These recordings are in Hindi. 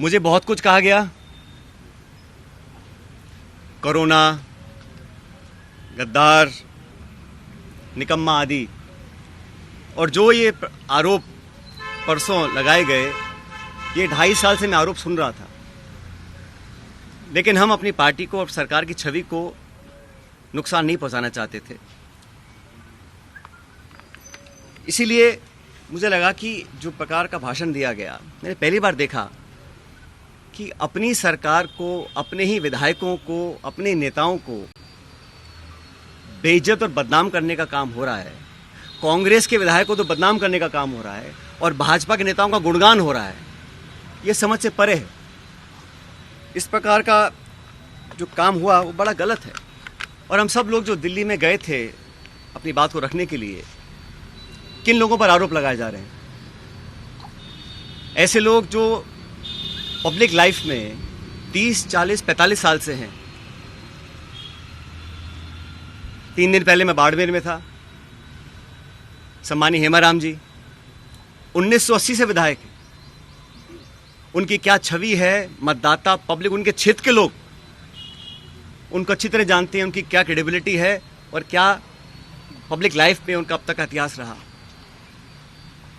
मुझे बहुत कुछ कहा गया, कोरोना, गद्दार, निकम्मा आदि, और जो ये आरोप परसों लगाए गए, ये 2.5 साल से मैं आरोप सुन रहा था। लेकिन हम अपनी पार्टी को और सरकार की छवि को नुकसान नहीं पहुंचाना चाहते थे। इसीलिए मुझे लगा कि जो प्रकार का भाषण दिया गया, मैंने पहली बार देखा कि अपनी सरकार को, अपने ही विधायकों को, अपने नेताओं को बेइज्जत और बदनाम करने का काम हो रहा है। कांग्रेस के विधायकों को तो बदनाम करने का काम हो रहा है और भाजपा के नेताओं का गुणगान हो रहा है। ये समझ से परे है। इस प्रकार का जो काम हुआ वो बड़ा गलत है। और हम सब लोग जो दिल्ली में गए थे अपनी बात को रखने के लिए, किन लोगों पर आरोप लगाए जा रहे हैं? ऐसे लोग जो पब्लिक लाइफ में 30, 40, 45 साल से हैं। 3 दिन पहले मैं बाड़मेर में था। सम्मानीय हेमाराम जी 1980 से विधायक हैं। उनकी क्या छवि है, मतदाता, पब्लिक, उनके क्षेत्र के लोग उनको अच्छी तरह जानते हैं। उनकी क्या क्रेडिबिलिटी है और क्या पब्लिक लाइफ में उनका अब तक का इतिहास रहा।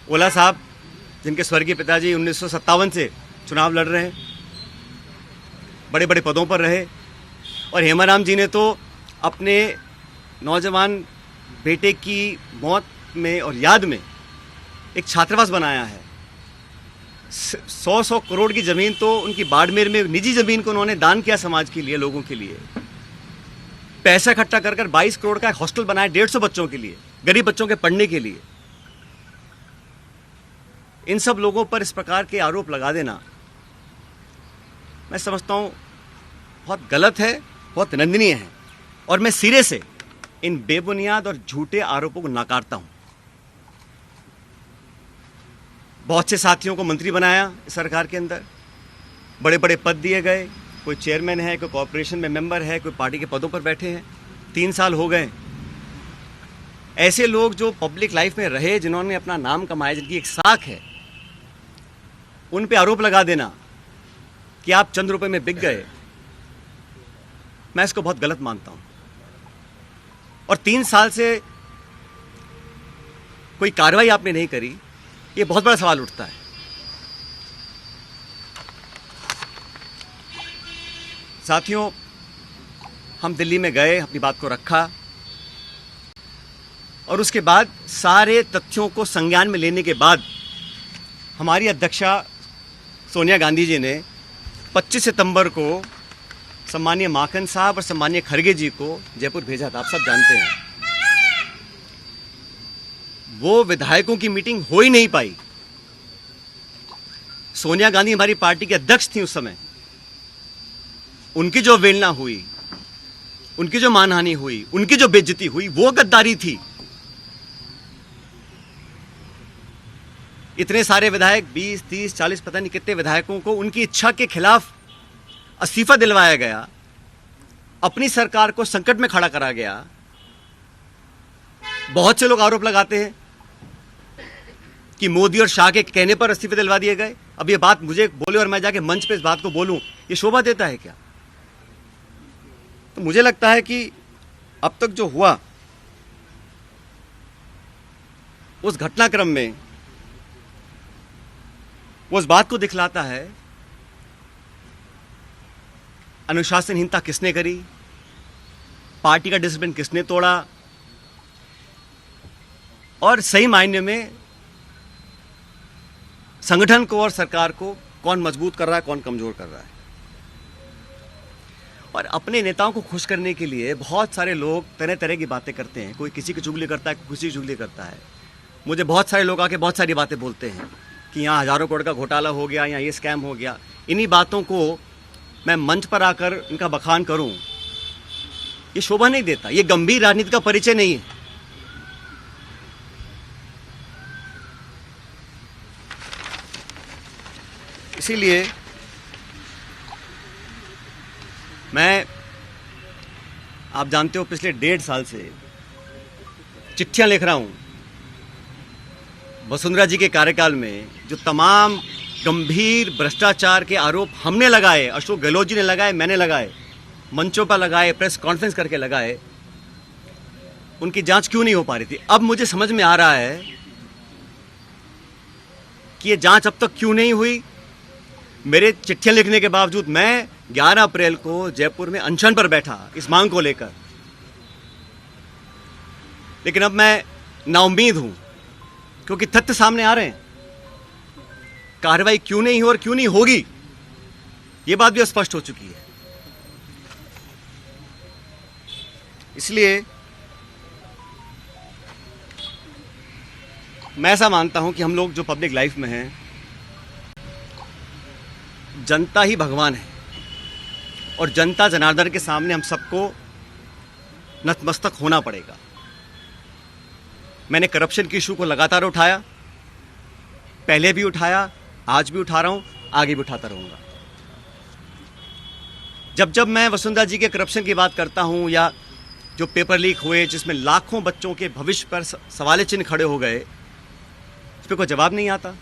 ओला साहब, जिनके स्वर्गीय पिताजी 1957 से चुनाव लड़ रहे हैं, बड़े बड़े पदों पर रहे। और हेमाराम जी ने तो अपने नौजवान बेटे की मौत में और याद में एक छात्रावास बनाया है। 100 करोड़ की ज़मीन तो उनकी बाड़मेर में, निजी ज़मीन को उन्होंने दान किया समाज के लिए, लोगों के लिए। पैसा इकट्ठा कर 22 करोड़ का एक हॉस्टल बनाया 150 बच्चों के लिए, गरीब बच्चों के पढ़ने के लिए। इन सब लोगों पर इस प्रकार के आरोप लगा देना मैं समझता हूँ बहुत गलत है, बहुत निंदनीय है। और मैं सिरे से इन बेबुनियाद और झूठे आरोपों को नकारता हूँ। बहुत से साथियों को मंत्री बनाया इस सरकार के अंदर, बड़े बड़े पद दिए गए। कोई चेयरमैन है, कोई कॉर्पोरेशन में मेंबर है, कोई पार्टी के पदों पर बैठे हैं। 3 साल हो गए। ऐसे लोग जो पब्लिक लाइफ में रहे, जिन्होंने अपना नाम कमाया, जिनकी एक साख है, उन पे आरोप लगा देना कि आप चंद रुपए में बिक गए, मैं इसको बहुत गलत मानता हूं। और 3 साल से कोई कार्रवाई आपने नहीं करी, ये बहुत बड़ा सवाल उठता है। साथियों, हम दिल्ली में गए, अपनी बात को रखा और उसके बाद सारे तथ्यों को संज्ञान में लेने के बाद हमारी अध्यक्षा सोनिया गांधी जी ने 25 सितंबर को सम्मानीय माखन साहब और सम्मानीय खड़गे जी को जयपुर भेजा था। आप सब जानते हैं। वो विधायकों की मीटिंग हो ही नहीं पाई। सोनिया गांधी हमारी पार्टी के अध्यक्ष थी उस समय। उनकी जो अवहेलना हुई, उनकी जो मानहानि हुई, उनकी जो बेइज्जती हुई, वो गद्दारी थी। इतने सारे विधायक, 20, 30, 40, पता नहीं कितने विधायकों को उनकी इच्छा के खिलाफ इस्तीफा दिलवाया गया, अपनी सरकार को संकट में खड़ा करा गया। बहुत से लोग आरोप लगाते हैं कि मोदी और शाह के कहने पर इस्तीफे दिलवा दिए गए। अब ये बात मुझे बोले और मैं जाके मंच पे इस बात को बोलूं, ये शोभा देता है क्या? तो मुझे लगता है कि अब तक जो हुआ उस घटनाक्रम में वो उस बात को दिखलाता है अनुशासनहीनता किसने करी, पार्टी का डिसिप्लिन किसने तोड़ा और सही मायने में संगठन को और सरकार को कौन मजबूत कर रहा है, कौन कमजोर कर रहा है। और अपने नेताओं को खुश करने के लिए बहुत सारे लोग तरह तरह की बातें करते हैं। कोई किसी की चुगली करता है, कोई किसी की चुगली करता है। मुझे बहुत सारे लोग आके बहुत सारी बातें बोलते हैं कि यहाँ हज़ारों करोड़ का घोटाला हो गया, यहाँ ये स्कैम हो गया। इन्हीं बातों को मैं मंच पर आकर इनका बखान करूं, ये शोभा नहीं देता। ये गंभीर राजनीति का परिचय नहीं है। इसीलिए मैं, आप जानते हो, पिछले 1.5 साल से चिट्ठियां लिख रहा हूं वसुंधरा जी के कार्यकाल में जो तमाम गंभीर भ्रष्टाचार के आरोप हमने लगाए, अशोक गहलोत जी ने लगाए, मैंने लगाए, मंचों पर लगाए, प्रेस कॉन्फ्रेंस करके लगाए, उनकी जांच क्यों नहीं हो पा रही थी? अब मुझे समझ में आ रहा है कि ये जांच अब तक क्यों नहीं हुई। मेरे चिट्ठियां लिखने के बावजूद मैं 11 अप्रैल को जयपुर में अनशन पर बैठा इस मांग को लेकर, लेकिन अब मैं नाउम्मीद हूं क्योंकि तथ्य सामने आ रहे हैं। कार्रवाई क्यों नहीं हो और क्यों नहीं होगी, यह बात भी स्पष्ट हो चुकी है। इसलिए मैं ऐसा मानता हूं कि हम लोग जो पब्लिक लाइफ में हैं, जनता ही भगवान है और जनता जनार्दन के सामने हम सबको नतमस्तक होना पड़ेगा। मैंने करप्शन की इशू को लगातार उठाया, पहले भी उठाया, आज भी उठा रहा हूं, आगे भी उठाता रहूंगा। जब जब मैं वसुंधरा जी के करप्शन की बात करता हूं या जो पेपर लीक हुए जिसमें लाखों बच्चों के भविष्य पर सवाल चिन्ह खड़े हो गए, उस पर कोई जवाब नहीं आता।